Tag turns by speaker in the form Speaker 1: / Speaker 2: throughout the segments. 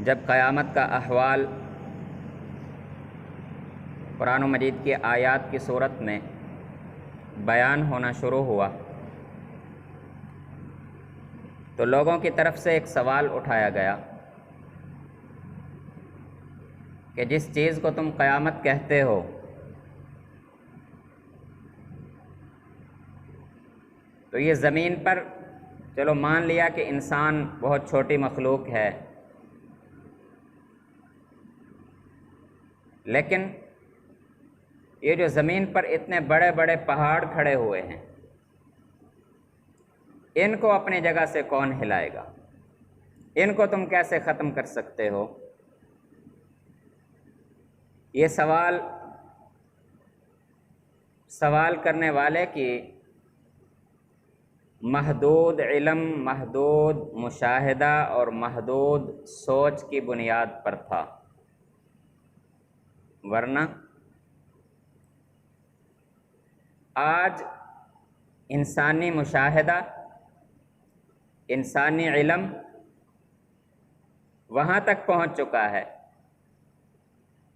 Speaker 1: جب قیامت کا احوال قرآن و مجید کی آیات کی صورت میں بیان ہونا شروع ہوا تو لوگوں کی طرف سے ایک سوال اٹھایا گیا کہ جس چیز کو تم قیامت کہتے ہو تو یہ زمین پر چلو مان لیا کہ انسان بہت چھوٹی مخلوق ہے، لیکن یہ جو زمین پر اتنے بڑے بڑے پہاڑ کھڑے ہوئے ہیں، ان کو اپنی جگہ سے کون ہلائے گا؟ ان کو تم کیسے ختم کر سکتے ہو؟ یہ سوال کرنے والے کی محدود علم، محدود مشاہدہ اور محدود سوچ کی بنیاد پر تھا، ورنہ آج انسانی مشاہدہ، انسانی علم وہاں تک پہنچ چکا ہے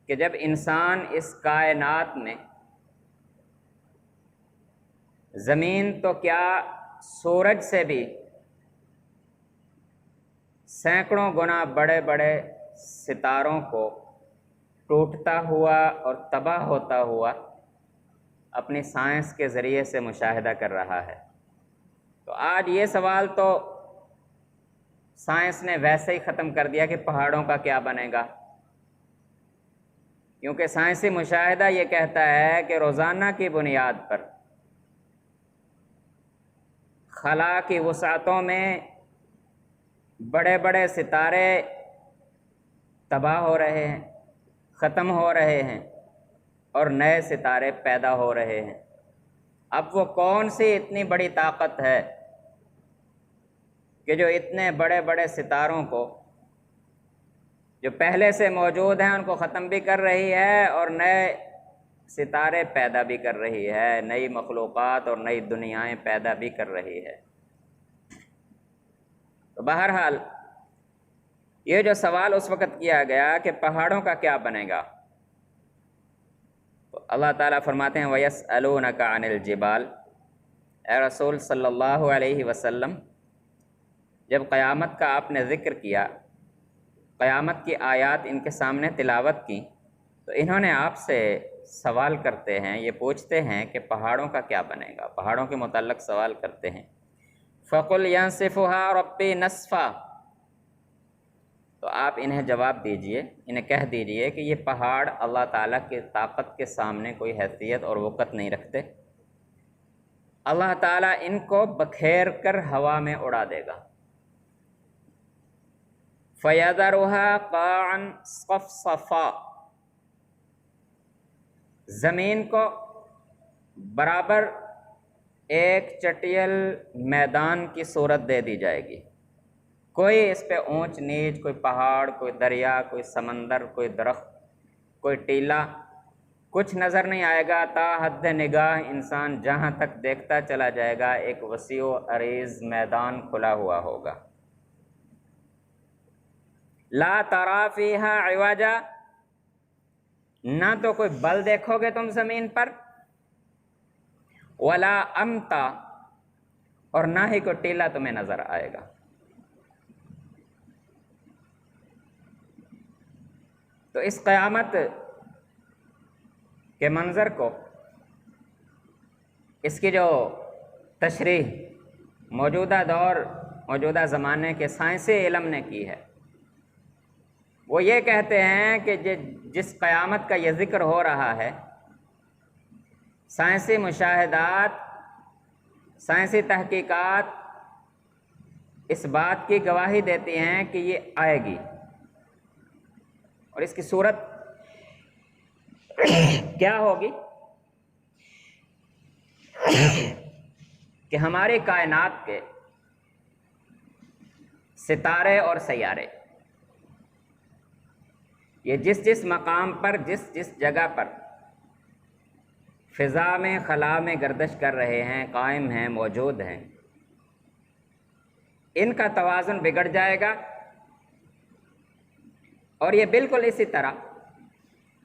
Speaker 1: کہ جب انسان اس کائنات میں زمین تو کیا سورج سے بھی سینکڑوں گنا بڑے بڑے ستاروں کو ٹوٹتا ہوا اور تباہ ہوتا ہوا اپنی سائنس کے ذریعے سے مشاہدہ کر رہا ہے، تو آج یہ سوال تو سائنس نے ویسے ہی ختم کر دیا کہ پہاڑوں کا کیا بنے گا، کیونکہ سائنسی مشاہدہ یہ کہتا ہے کہ روزانہ کی بنیاد پر خلا کی وسعتوں میں بڑے بڑے ستارے تباہ ہو رہے ہیں، ختم ہو رہے ہیں اور نئے ستارے پیدا ہو رہے ہیں۔ اب وہ کون سی اتنی بڑی طاقت ہے کہ جو اتنے بڑے بڑے ستاروں کو جو پہلے سے موجود ہیں ان کو ختم بھی کر رہی ہے اور نئے ستارے پیدا بھی کر رہی ہے، نئی مخلوقات اور نئی دنیایں پیدا بھی کر رہی ہے۔ تو بہرحال یہ جو سوال اس وقت کیا گیا کہ پہاڑوں کا کیا بنے گا، تو اللہ تعالیٰ فرماتے ہیں وَيَسْأَلُونَكَ عَنِ الْجِبَالِ، اے رسول صلی اللہ علیہ وسلم جب قیامت کا آپ نے ذکر کیا، قیامت کی آیات ان کے سامنے تلاوت کی، تو انہوں نے آپ سے سوال کرتے ہیں، یہ پوچھتے ہیں کہ پہاڑوں کا کیا بنے گا، پہاڑوں کے متعلق سوال کرتے ہیں۔ فَقُلْ يَنسِفُهَا رَبِّي نَسْفًا، تو آپ انہیں جواب دیجئے، انہیں کہہ دیجئے کہ یہ پہاڑ اللہ تعالیٰ کی طاقت کے سامنے کوئی حیثیت اور وقت نہیں رکھتے، اللہ تعالیٰ ان کو بکھیر کر ہوا میں اڑا دے گا۔ فَيَذَرُهَا قَاعًا صَفْصَفًا، زمین کو برابر ایک چٹیل میدان کی صورت دے دی جائے گی، کوئی اس پہ اونچ نیچ، کوئی پہاڑ، کوئی دریا، کوئی سمندر، کوئی درخت، کوئی ٹیلا کچھ نظر نہیں آئے گا۔ تا حد نگاہ انسان جہاں تک دیکھتا چلا جائے گا ایک وسیع و عریض میدان کھلا ہوا ہوگا۔ لا ترى فيها عوجا، نہ تو کوئی بل دیکھو گے تم زمین پر، ولا امتا، اور نہ ہی کوئی ٹیلا تمہیں نظر آئے گا۔ تو اس قیامت کے منظر کو، اس کی جو تشریح موجودہ دور، موجودہ زمانے کے سائنسی علم نے کی ہے، وہ یہ کہتے ہیں کہ جس قیامت کا یہ ذکر ہو رہا ہے، سائنسی مشاہدات، سائنسی تحقیقات اس بات کی گواہی دیتی ہیں کہ یہ آئے گی، اور اس کی صورت کیا ہوگی کہ ہماری کائنات کے ستارے اور سیارے یہ جس جس مقام پر، جس جس جگہ پر فضا میں، خلا میں گردش کر رہے ہیں، قائم ہیں، موجود ہیں، ان کا توازن بگڑ جائے گا اور یہ بالکل اسی طرح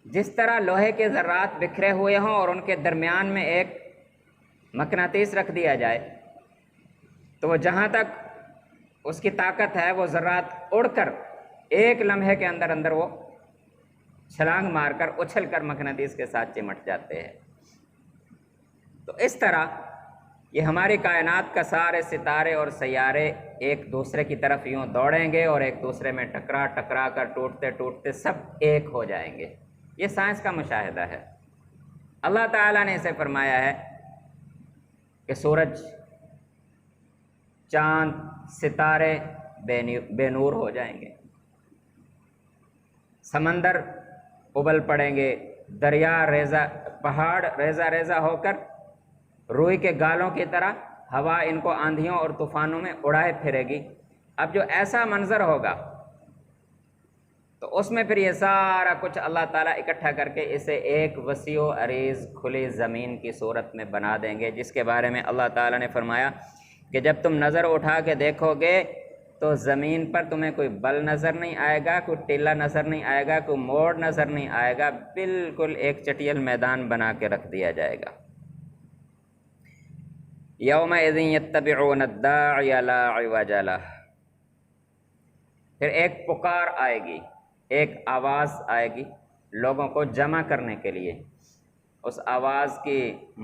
Speaker 1: جس طرح لوہے کے ذرات بکھرے ہوئے ہوں اور ان کے درمیان میں ایک مقناطیس رکھ دیا جائے تو وہ جہاں تک اس کی طاقت ہے وہ ذرات اڑ کر ایک لمحے کے اندر اندر وہ چھلانگ مار کر اچھل کر مقناطیس کے ساتھ چمٹ جاتے ہیں۔ تو اس طرح یہ ہماری کائنات کا سارے ستارے اور سیارے ایک دوسرے کی طرف یوں دوڑیں گے اور ایک دوسرے میں ٹکرا ٹکرا کر ٹوٹتے ٹوٹتے سب ایک ہو جائیں گے۔ یہ سائنس کا مشاہدہ ہے۔ اللہ تعالیٰ نے اسے فرمایا ہے کہ سورج، چاند، ستارے بے نور ہو جائیں گے، سمندر ابل پڑیں گے، دریا پہاڑ ریزہ ریزہ ہو کر روئی کے گالوں کی طرح ہوا ان کو آندھیوں اور طوفانوں میں اڑائے پھرے گی۔ اب جو ایسا منظر ہوگا تو اس میں پھر یہ سارا کچھ اللہ تعالیٰ اکٹھا کر کے اسے ایک وسیع و عریض کھلی زمین کی صورت میں بنا دیں گے، جس کے بارے میں اللہ تعالیٰ نے فرمایا کہ جب تم نظر اٹھا کے دیکھو گے تو زمین پر تمہیں کوئی بل نظر نہیں آئے گا، کوئی ٹیلا نظر نہیں آئے گا، کوئی موڑ نظر نہیں آئے گا، بالکل ایک چٹیل میدان بنا کے رکھ دیا جائے گا۔ یومئذ یتبعون الداعی لا عوج لہ، پھر ایک پکار آئے گی، ایک آواز آئے گی لوگوں کو جمع کرنے کے لیے۔ اس آواز کی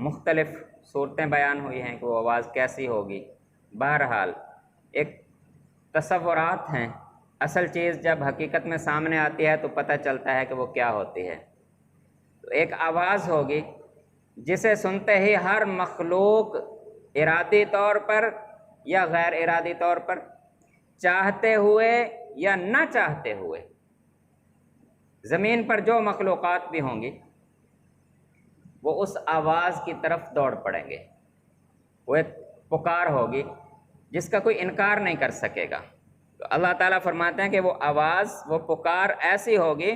Speaker 1: مختلف صورتیں بیان ہوئی ہیں کہ وہ آواز کیسی ہوگی۔ بہرحال ایک تصورات ہیں، اصل چیز جب حقیقت میں سامنے آتی ہے تو پتہ چلتا ہے کہ وہ کیا ہوتی ہے۔ تو ایک آواز ہوگی جسے سنتے ہی ہر مخلوق ارادی طور پر یا غیر ارادی طور پر، چاہتے ہوئے یا نہ چاہتے ہوئے، زمین پر جو مخلوقات بھی ہوں گی وہ اس آواز کی طرف دوڑ پڑیں گے۔ وہ ایک پکار ہوگی جس کا کوئی انکار نہیں کر سکے گا۔ تو اللہ تعالیٰ فرماتے ہیں کہ وہ آواز، وہ پکار ایسی ہوگی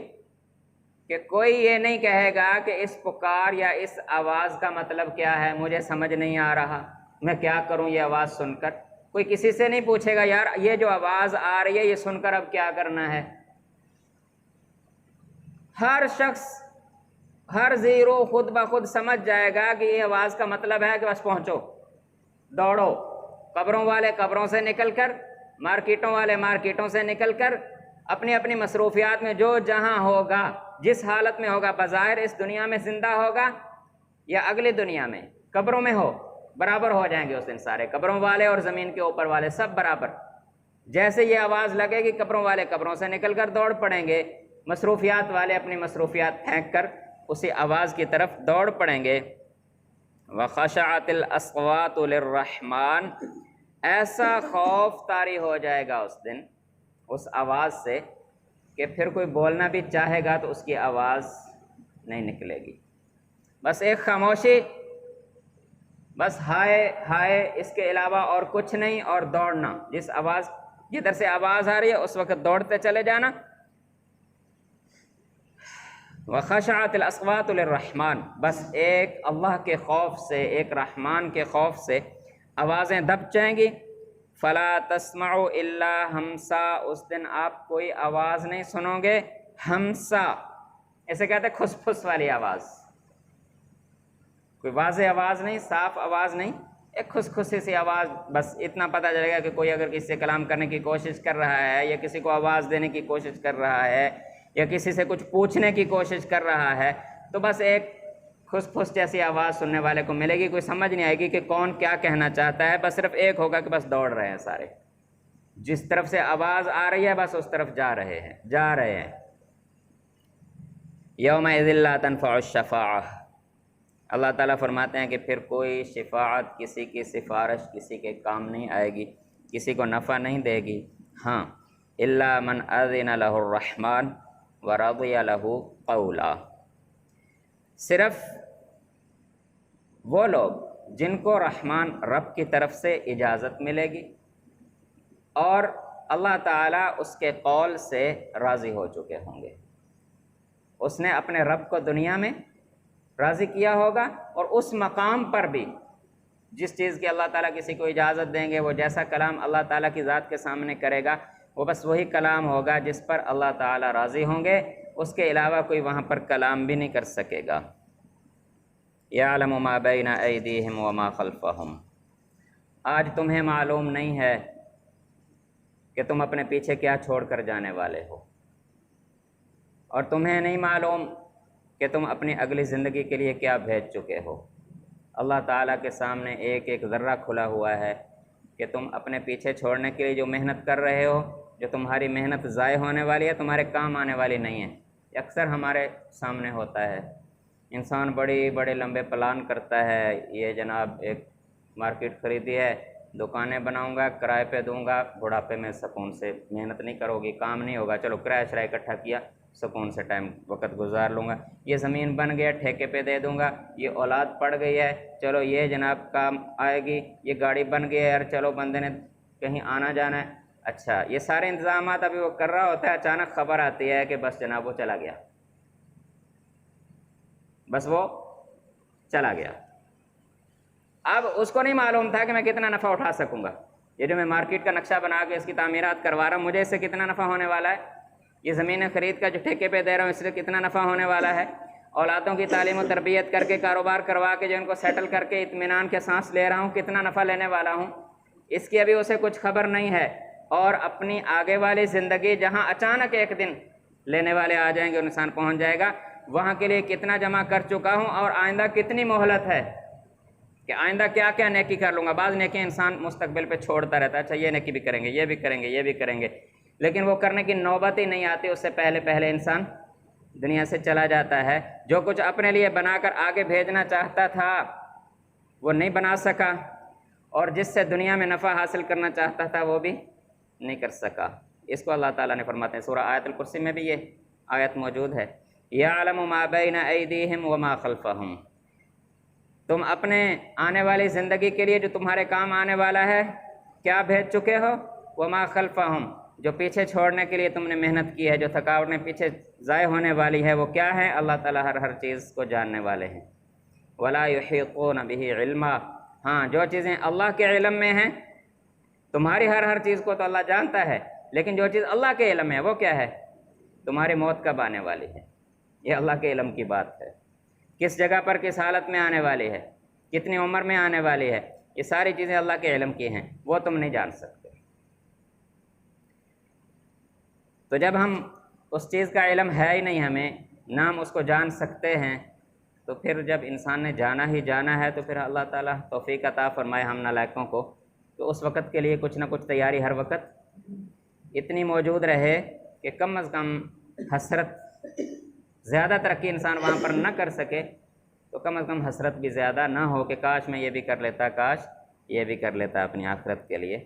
Speaker 1: کہ کوئی یہ نہیں کہے گا کہ اس پکار یا اس آواز کا مطلب کیا ہے، مجھے سمجھ نہیں آ رہا، میں کیا کروں یہ آواز سن کر۔ کوئی کسی سے نہیں پوچھے گا یار یہ جو آواز آ رہی ہے یہ سن کر اب کیا کرنا ہے۔ ہر شخص، ہر زیرو خود بخود سمجھ جائے گا کہ یہ آواز کا مطلب ہے کہ بس پہنچو، دوڑو، قبروں والے قبروں سے نکل کر، مارکیٹوں والے مارکیٹوں سے نکل کر، اپنی اپنی مصروفیات میں جو جہاں ہوگا، جس حالت میں ہوگا، بظاہر اس دنیا میں زندہ ہوگا یا اگلی دنیا میں قبروں میں ہو، برابر ہو جائیں گے اس دن سارے، قبروں والے اور زمین کے اوپر والے سب برابر۔ جیسے یہ آواز لگے گی قبروں والے قبروں سے نکل کر دوڑ پڑیں گے، مصروفیات والے اپنی مصروفیات پھینک کر اسی آواز کی طرف دوڑ پڑیں گے۔ وَخَشَعَتِ الْأَصْوَاتُ لِلرَّحْمَنِ، ایسا خوف طاری ہو جائے گا اس دن اس آواز سے کہ پھر کوئی بولنا بھی چاہے گا تو اس کی آواز نہیں نکلے گی، بس ایک خاموشی، بس ہائے ہائے، اس کے علاوہ اور کچھ نہیں، اور دوڑنا، جس آواز جدھر سے آواز آ رہی ہے اس وقت دوڑتے چلے جانا۔ وَخَشَعَتِ الْأَصْوَاتُ لِلرَّحْمَنِ، بس ایک اللہ کے خوف سے، ایک رحمان کے خوف سے آوازیں دب جائیں گی۔ فَلَا تَسْمَعُ إِلَّا ہمسا، اس دن آپ کوئی آواز نہیں سنو گے، ہمسا اسے کہتے ہیں کھس پھس والی آواز، کوئی واضح آواز نہیں، صاف آواز نہیں، ایک کھس کھسی سی آواز، بس اتنا پتہ چلے گا کہ کوئی اگر کسی سے کلام کرنے کی کوشش کر رہا ہے یا کسی کو آواز دینے کی کوشش کر رہا ہے یا کسی سے کچھ پوچھنے کی کوشش کر رہا ہے تو بس ایک کھس پھس جیسی آواز سننے والے کو ملے گی، کوئی سمجھ نہیں آئے گی کہ کون کیا کہنا چاہتا ہے، بس صرف ایک ہوگا کہ بس دوڑ رہے ہیں سارے، جس طرف سے آواز آ رہی ہے بس اس طرف جا رہے ہیں۔ یومئذ لا تنفع الشفاعہ، اللہ تعالیٰ فرماتے ہیں کہ پھر کوئی شفاعت، کسی کی سفارش کسی کے کام نہیں آئے گی، کسی کو نفع نہیں دے گی۔ ہاں، الا من اذن لہ الرحمن ورضی لہ قولا، صرف وہ لوگ جن کو رحمان رب کی طرف سے اجازت ملے گی اور اللہ تعالیٰ اس کے قول سے راضی ہو چکے ہوں گے، اس نے اپنے رب کو دنیا میں راضی کیا ہوگا اور اس مقام پر بھی جس چیز کی اللہ تعالیٰ کسی کو اجازت دیں گے، وہ جیسا کلام اللہ تعالیٰ کی ذات کے سامنے کرے گا، وہ بس وہی کلام ہوگا جس پر اللہ تعالیٰ راضی ہوں گے، اس کے علاوہ کوئی وہاں پر کلام بھی نہیں کر سکے گا۔ یعلم ما بین ایدیہم وما خلفہم، آج تمہیں معلوم نہیں ہے کہ تم اپنے پیچھے کیا چھوڑ کر جانے والے ہو، اور تمہیں نہیں معلوم کہ تم اپنی اگلی زندگی کے لیے کیا بھیج چکے ہو۔ اللہ تعالیٰ کے سامنے ایک ایک ذرہ کھلا ہوا ہے کہ تم اپنے پیچھے چھوڑنے کے لیے جو محنت کر رہے ہو، جو تمہاری محنت ضائع ہونے والی ہے، تمہارے کام آنے والی نہیں ہے۔ یہ اکثر ہمارے سامنے ہوتا ہے، انسان بڑے لمبے پلان کرتا ہے، یہ جناب ایک مارکیٹ خریدی ہے، دکانیں بناؤں گا، کرائے پہ دوں گا، بڑھاپے میں سکون سے محنت نہیں کرو گی، کام نہیں ہوگا، چلو کرایہ شرائے اکٹھا کیا، سکون سے وقت گزار لوں گا، یہ زمین بن گیا ٹھیکے پہ دے دوں گا، یہ اولاد پڑ گئی ہے، چلو یہ جناب کام آئے گی، یہ گاڑی بن گئی ہے یار، چلو بندے نے کہیں آنا جانا ہے۔ اچھا، یہ سارے انتظامات ابھی وہ کر رہا ہوتا ہے، اچانک خبر آتی ہے کہ بس جناب وہ چلا گیا، بس وہ چلا گیا۔ اب اس کو نہیں معلوم تھا کہ میں کتنا نفع اٹھا سکوں گا، یہ جو میں مارکیٹ کا نقشہ بنا کے اس کی تعمیرات کروا رہا ہوں، مجھے اس سے کتنا نفع ہونے والا ہے، یہ زمینیں خرید کر جو ٹھیکے پہ دے رہا ہوں اس سے کتنا نفع ہونے والا ہے، اولادوں کی تعلیم و تربیت کر کے، کاروبار کروا کے جو ان کو سیٹل کر کے اطمینان کے سانس لے رہا ہوں، کتنا نفع لینے والا ہوں، اس کی ابھی اسے کچھ خبر نہیں ہے۔ اور اپنی آگے والی زندگی جہاں اچانک ایک دن لینے والے آ جائیں گے اور انسان پہنچ جائے گا، وہاں کے لیے کتنا جمع کر چکا ہوں اور آئندہ کتنی مہلت ہے کہ آئندہ کیا کیا نیکی کر لوں گا۔ بعض نیکی انسان مستقبل پہ چھوڑتا رہتا ہے، اچھا یہ نیکی بھی کریں گے، یہ بھی کریں گے، یہ بھی کریں گے، لیکن وہ کرنے کی نوبت ہی نہیں آتی، اس سے پہلے انسان دنیا سے چلا جاتا ہے۔ جو کچھ اپنے لیے بنا کر آگے بھیجنا چاہتا تھا وہ نہیں بنا سکا، اور جس سے دنیا میں نفع حاصل کرنا چاہتا تھا وہ بھی نہیں کر سکا۔ اس کو اللہ تعالیٰ نے فرماتے ہیں، سورہ آیت الکرسی میں بھی یہ آیت موجود ہے، یعلم ما بین ایدیہم وما خلفہم، تم اپنے آنے والی زندگی کے لیے جو تمہارے کام آنے والا ہے کیا بھیج چکے ہو، وما خلفہم، جو پیچھے چھوڑنے کے لیے تم نے محنت کی ہے، جو تھکاوٹیں پیچھے ضائع ہونے والی ہے وہ کیا ہے، اللہ تعالیٰ ہر چیز کو جاننے والے ہیں۔ ولا یحیطون بہ علما، ہاں جو چیزیں اللہ کے علم میں ہیں، تمہاری ہر چیز کو تو اللہ جانتا ہے، لیکن جو چیز اللہ کے علم میں ہے وہ کیا ہے، تمہاری موت کب آنے والی ہے، یہ اللہ کے علم کی بات ہے، کس جگہ پر کس حالت میں آنے والی ہے، کتنی عمر میں آنے والی ہے، یہ ساری چیزیں اللہ کے علم کی ہیں، وہ تم نہیں جان سکتے۔ تو جب ہم اس چیز کا علم ہے ہی نہیں ہمیں، نہ ہم اس کو جان سکتے ہیں، تو پھر جب انسان نے جانا ہی جانا ہے تو پھر اللہ تعالیٰ توفیق عطا فرمائے ہم نالائقوں کو، تو اس وقت کے لیے کچھ نہ کچھ تیاری ہر وقت اتنی موجود رہے کہ کم از کم حسرت، زیادہ ترقی انسان وہاں پر نہ کر سکے تو کم از کم حسرت بھی زیادہ نہ ہو کہ کاش میں یہ بھی کر لیتا، کاش یہ بھی کر لیتا اپنی آخرت کے لیے۔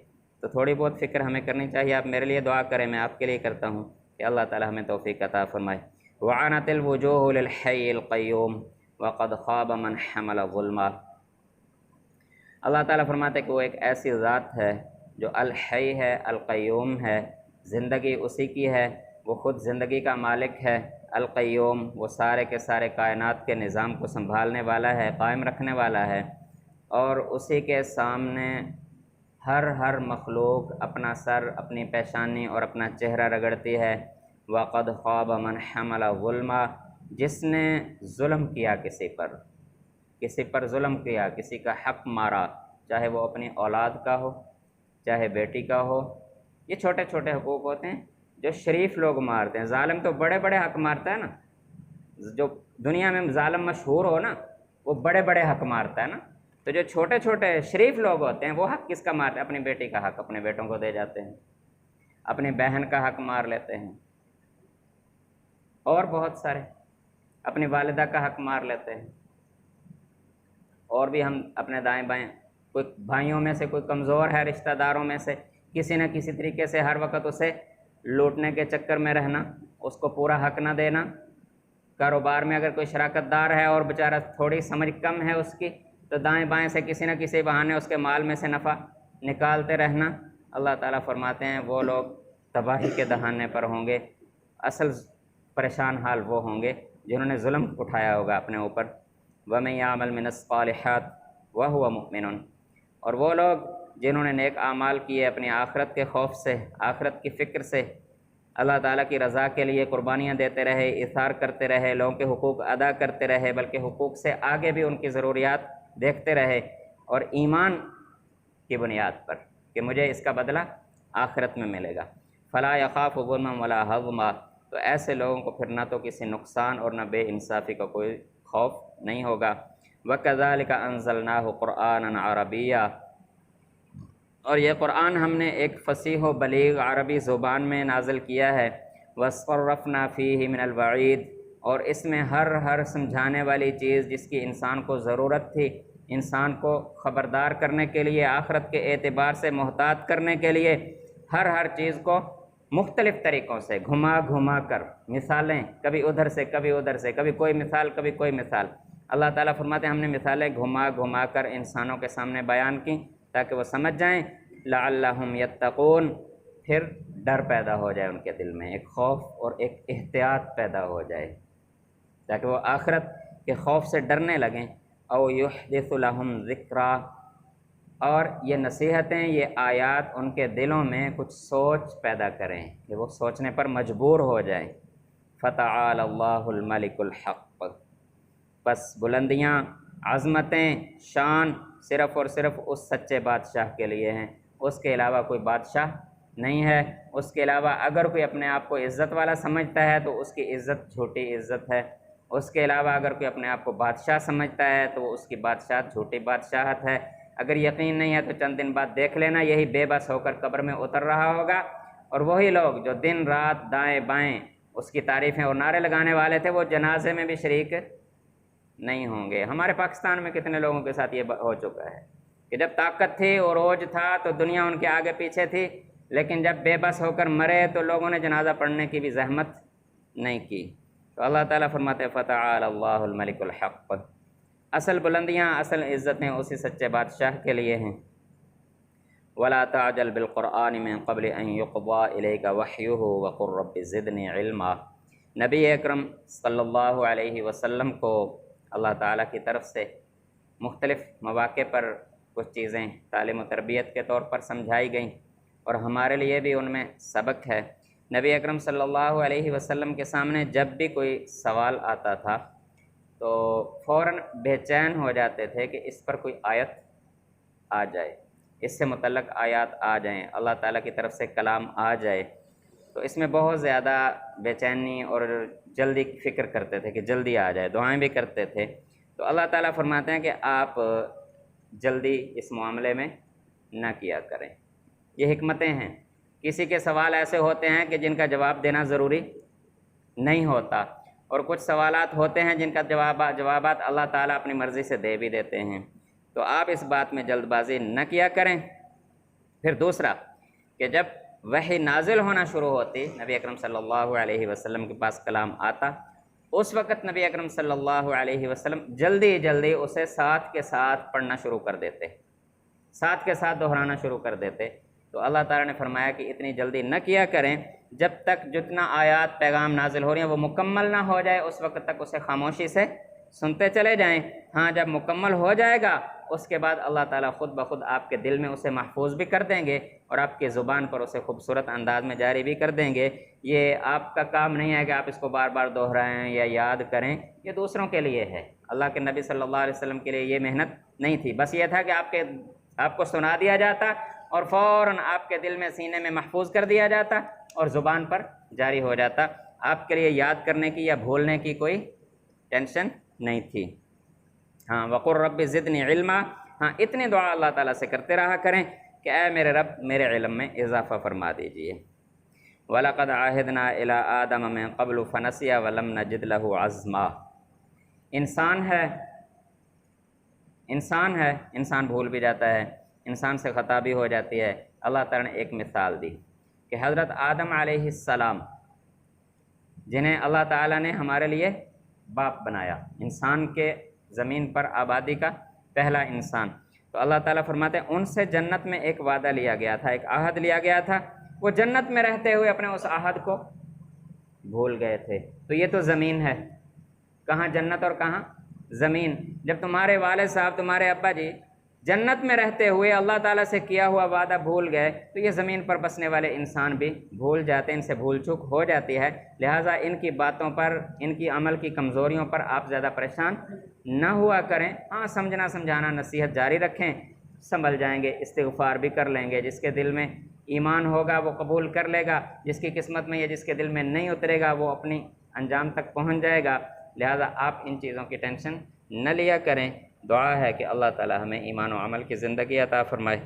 Speaker 1: تو تھوڑی بہت فکر ہمیں کرنی چاہیے۔ آپ میرے لیے دعا کریں، میں آپ کے لیے کرتا ہوں کہ اللہ تعالیٰ ہمیں توفیق عطا فرمائے۔ وعنت الوجوہ للحی القیوم وقد خواب من حمل ظلما، اللہ تعالیٰ فرماتے کہ وہ ایک ایسی ذات ہے جو الحی ہے، القیوم ہے، زندگی اسی کی ہے، وہ خود زندگی کا مالک ہے، القیوم وہ سارے کے سارے کائنات کے نظام کو سنبھالنے والا ہے، قائم رکھنے والا ہے، اور اسی کے سامنے ہر مخلوق اپنا سر، اپنی پیشانی اور اپنا چہرہ رگڑتی ہے۔ وقد خواب من حمل ظلما، جس نے ظلم کیا کسی پر ظلم کیا، کسی کا حق مارا، چاہے وہ اپنی اولاد کا ہو، چاہے بیٹی کا ہو، یہ چھوٹے چھوٹے حقوق ہوتے ہیں جو شریف لوگ مارتے ہیں۔ ظالم تو بڑے بڑے حق مارتا ہے نا، جو دنیا میں ظالم مشہور ہو نا وہ بڑے بڑے حق مارتا ہے نا، تو جو چھوٹے چھوٹے شریف لوگ ہوتے ہیں وہ حق کس کا مارتے ہیں؟ اپنی بیٹی کا حق اپنے بیٹوں کو دے جاتے ہیں، اپنی بہن کا حق مار لیتے ہیں، اور بہت سارے، اپنی والدہ کا حق مار لیتے ہیں، اور بھی ہم اپنے دائیں بائیں، کوئی بھائیوں میں سے کوئی کمزور ہے، رشتہ داروں میں سے کسی نہ کسی طریقے سے ہر وقت اسے لوٹنے کے چکر میں رہنا، اس کو پورا حق نہ دینا۔ کاروبار میں اگر کوئی شراکت دار ہے اور بیچارہ تھوڑی سمجھ کم ہے اس کی، تو دائیں بائیں سے کسی نہ کسی بہانے اس کے مال میں سے نفع نکالتے رہنا۔ اللہ تعالیٰ فرماتے ہیں وہ لوگ تباہی کے دہانے پر ہوں گے، اصل پریشان حال وہ ہوں گے جنہوں نے ظلم اٹھایا ہوگا اپنے اوپر۔ وَمَن يَعْمَلْ مِنَ الصَّالِحَاتِ وَهُوَ مُؤْمِنٌ، اور وہ لوگ جنہوں نے نیک اعمال کیے اپنی آخرت کے خوف سے، آخرت کی فکر سے، اللہ تعالیٰ کی رضا کے لیے قربانیاں دیتے رہے، ایثار کرتے رہے، لوگوں کے حقوق ادا کرتے رہے، بلکہ حقوق سے آگے بھی ان کی ضروریات دیکھتے رہے، اور ایمان کی بنیاد پر کہ مجھے اس کا بدلہ آخرت میں ملے گا۔ فلا یخاف ظلما ولا ہضما، تو ایسے لوگوں کو پھر نہ تو کسی نقصان اور نہ بے انصافی کا کوئی خوف نہیں ہوگا۔ وَكَذَلِكَ أَنزَلْنَاهُ قُرْآنًا عَرَبِيًّا، اور یہ قرآن ہم نے ایک فصیح و بلیغ عربی زبان میں نازل کیا ہے۔ وَصَرَّفْنَا فِيهِ مِنَ الْوَعِيدِ، اور اس میں ہر سمجھانے والی چیز جس کی انسان کو ضرورت تھی، انسان کو خبردار کرنے کے لیے، آخرت کے اعتبار سے محتاط کرنے کے لیے، ہر چیز کو مختلف طریقوں سے گھما کر، مثالیں کبھی ادھر سے کبھی ادھر سے، کبھی کوئی مثال کبھی کوئی مثال، اللہ تعالیٰ فرماتے ہیں ہم نے مثالیں گھما کر انسانوں کے سامنے بیان کی تاکہ وہ سمجھ جائیں۔ لعلہم یتقون، پھر ڈر پیدا ہو جائے ان کے دل میں، ایک خوف اور ایک احتیاط پیدا ہو جائے تاکہ وہ آخرت کے خوف سے ڈرنے لگیں۔ او یحدث لہم ذکرا، اور یہ نصیحتیں، یہ آیات ان کے دلوں میں کچھ سوچ پیدا کریں کہ وہ سوچنے پر مجبور ہو جائیں۔ فتعال اللہ الملک الحق، بس بلندیاں، عظمتیں، شان صرف اور صرف اس سچے بادشاہ کے لیے ہیں، اس کے علاوہ کوئی بادشاہ نہیں ہے۔ اس کے علاوہ اگر کوئی اپنے آپ کو عزت والا سمجھتا ہے تو اس کی عزت جھوٹی عزت ہے، اس کے علاوہ اگر کوئی اپنے آپ کو بادشاہ سمجھتا ہے تو اس کی بادشاہت جھوٹی بادشاہت ہے۔ اگر یقین نہیں ہے تو چند دن بعد دیکھ لینا، یہی بے بس ہو کر قبر میں اتر رہا ہوگا، اور وہی لوگ جو دن رات دائیں بائیں اس کی تعریفیں اور نعرے لگانے والے تھے وہ جنازے میں بھی شریک نہیں ہوں گے۔ ہمارے پاکستان میں کتنے لوگوں کے ساتھ یہ ہو چکا ہے کہ جب طاقت تھی اور عروج تھا تو دنیا ان کے آگے پیچھے تھی، لیکن جب بے بس ہو کر مرے تو لوگوں نے جنازہ پڑھنے کی بھی زحمت نہیں کی۔ تو اللہ تعالیٰ فرماتے فتعال اللہ الملک الحق، اصل بلندیاں، اصل عزتیں اسی سچے بادشاہ کے لیے ہیں۔ ولا تعجل بالقرآن من قبل ان يقضى الیک وحیہ وقل رب زدنی علما، نبی اکرم صلی اللہ علیہ وسلم کو اللہ تعالیٰ کی طرف سے مختلف مواقع پر کچھ چیزیں تعلیم و تربیت کے طور پر سمجھائی گئیں، اور ہمارے لیے بھی ان میں سبق ہے۔ نبی اکرم صلی اللہ علیہ وسلم کے سامنے جب بھی کوئی سوال آتا تھا تو فوراً بے چین ہو جاتے تھے کہ اس پر کوئی آیت آ جائے، اس سے متعلق آیات آ جائیں، اللہ تعالیٰ کی طرف سے کلام آ جائے، تو اس میں بہت زیادہ بے چینی اور جلدی فکر کرتے تھے کہ جلدی آ جائے، دعائیں بھی کرتے تھے۔ تو اللہ تعالیٰ فرماتے ہیں کہ آپ جلدی اس معاملے میں نہ کیا کریں، یہ حکمتیں ہیں۔ کسی کے سوال ایسے ہوتے ہیں کہ جن کا جواب دینا ضروری نہیں ہوتا، اور کچھ سوالات ہوتے ہیں جن کا جوابات اللہ تعالیٰ اپنی مرضی سے دے بھی دیتے ہیں، تو آپ اس بات میں جلد بازی نہ کیا کریں۔ پھر دوسرا کہ جب وحی نازل ہونا شروع ہوتی، نبی اکرم صلی اللہ علیہ وسلم کے پاس کلام آتا، اس وقت نبی اکرم صلی اللہ علیہ وسلم جلدی اسے ساتھ کے ساتھ پڑھنا شروع کر دیتے، ساتھ کے ساتھ دہرانا شروع کر دیتے۔ تو اللہ تعالیٰ نے فرمایا کہ اتنی جلدی نہ کیا کریں، جب تک جتنا آیات پیغام نازل ہو رہی ہیں وہ مکمل نہ ہو جائے اس وقت تک اسے خاموشی سے سنتے چلے جائیں۔ ہاں جب مکمل ہو جائے گا اس کے بعد اللہ تعالیٰ خود بخود آپ کے دل میں اسے محفوظ بھی کر دیں گے اور آپ کی زبان پر اسے خوبصورت انداز میں جاری بھی کر دیں گے۔ یہ آپ کا کام نہیں ہے کہ آپ اس کو بار بار دہرائیں یا یاد کریں، یہ دوسروں کے لیے ہے۔ اللہ کے نبی صلی اللہ علیہ وسلم کے لیے یہ محنت نہیں تھی، بس یہ تھا کہ آپ کو سنا دیا جاتا اور فوراً آپ کے دل میں سینے میں محفوظ کر دیا جاتا اور زبان پر جاری ہو جاتا۔ آپ کے لیے یاد کرنے کی یا بھولنے کی کوئی ٹینشن نہیں تھی۔ ہاں وقل رب زدنی علما، ہاں اتنی دعا اللہ تعالیٰ سے کرتے رہا کریں کہ اے میرے رب میرے علم میں اضافہ فرما دیجئے۔ وَلَقَدْ عَهِدْنَا إِلَىٰ آدَمَ مِن قَبْلُ فَنَسِيَ وَلَمْ نَجِدْ لَهُ عَزْمًا، انسان ہے، انسان بھول بھی جاتا ہے، انسان سے خطا بھی ہو جاتی ہے۔ اللہ تعالیٰ نے ایک مثال دی کہ حضرت آدم علیہ السلام جنہیں اللہ تعالیٰ نے ہمارے لیے باپ بنایا، انسان کے زمین پر آبادی کا پہلا انسان، تو اللہ تعالیٰ فرماتے ہیں ان سے جنت میں ایک وعدہ لیا گیا تھا، ایک عہد لیا گیا تھا، وہ جنت میں رہتے ہوئے اپنے اس عہد کو بھول گئے تھے۔ تو یہ تو زمین ہے، کہاں جنت اور کہاں زمین۔ جب تمہارے والد صاحب، تمہارے ابا جی جنت میں رہتے ہوئے اللہ تعالیٰ سے کیا ہوا وعدہ بھول گئے تو یہ زمین پر بسنے والے انسان بھی بھول جاتے ہیں، ان سے بھول چوک ہو جاتی ہے۔ لہٰذا ان کی باتوں پر، ان کی عمل کی کمزوریوں پر آپ زیادہ پریشان نہ ہوا کریں۔ ہاں، سمجھنا سمجھانا نصیحت جاری رکھیں، سنبھل جائیں گے، استغفار بھی کر لیں گے۔ جس کے دل میں ایمان ہوگا وہ قبول کر لے گا، جس کی قسمت میں یا جس کے دل میں نہیں اترے گا وہ اپنی انجام تک پہنچ جائے گا۔ لہٰذا آپ ان چیزوں کی ٹینشن نہ لیا کریں۔ دعا ہے کہ اللہ تعالی ہمیں ایمان و عمل کی زندگی عطا فرمائے۔